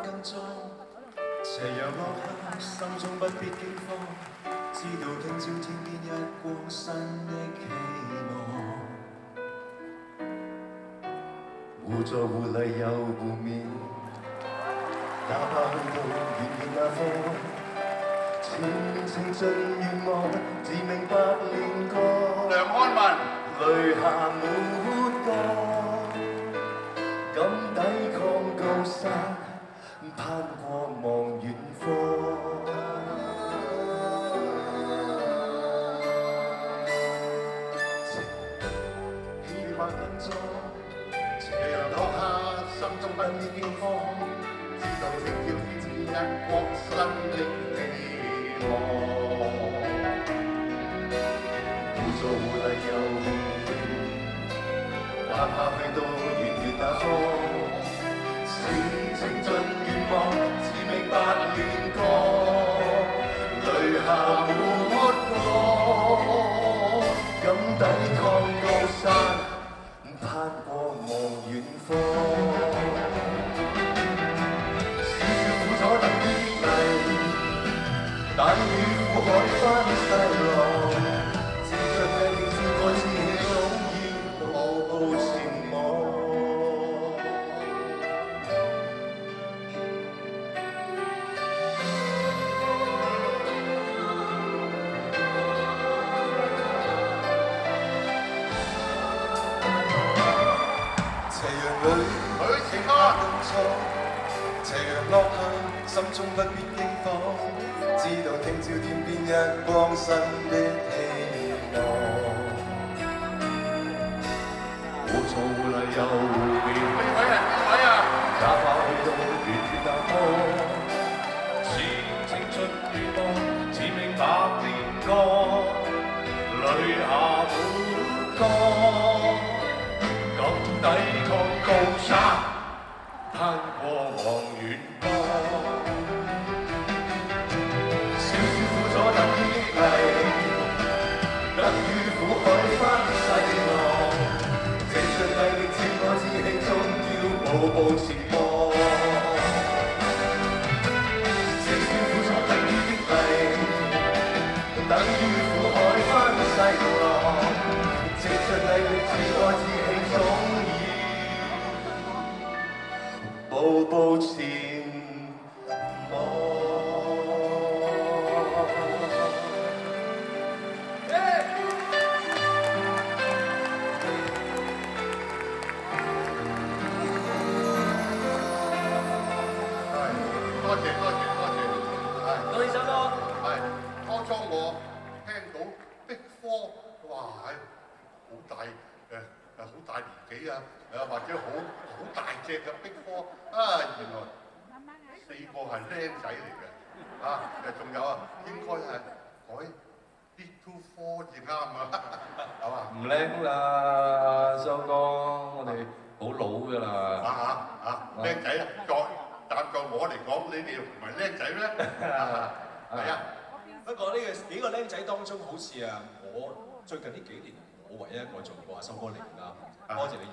更壯。斜陽落下，心中不必驚慌，知道聽朝天邊一光新的希望。互助互勵又互勉，哪怕去到遠遠那方，前程盡願望，自明白練過。梁漢文，淚下沒過，敢抵抗高山，攀過望遠方。氣魄更壯，斜陽落下，心中不必驚慌，知道聽朝天似一光新的希望。互助互勵又互勉，哪怕去到遠遠那方，前程盡願望，自明白練過，淚下沒過，敢抵抗高山，攀過望遠方。少少苦楚等於激勵，但與苦海翻細浪。我志氣總要步步前望。斜陽裏氣魄更壯，斜陽落下，心中不必驚慌，知道聽朝天邊一光新的希望。互助互勵又互勉，哪怕去到遠遠那方，前程盡願望，自明白練過，淚下沒過，敢抵抗高山，攀過望遠方。少少苦楚等於激勵，等於苦海翻細浪。毅力自我志氣，終要步步前望。這酸苦楚等於激勵，等於苦海翻細浪。藉着毅力自我志氣，終要步步前望。對首歌係當初我聽到Big Four，哇好大好大年紀啊，或者好大隻嘅Big Four啊，原來4個係僆仔嚟嘅啊，仲有啊，應該係改Big Two Four 至啱啊，係嘛？唔僆啦，修哥，我哋好老㗎啦。僆仔啊，但在我嚟講，你哋唔係僆仔咩？係啊。不過呢幾個僆仔當中，好似我最近呢幾年，我唯一一個做過阿修哥嚟㗎，多謝你。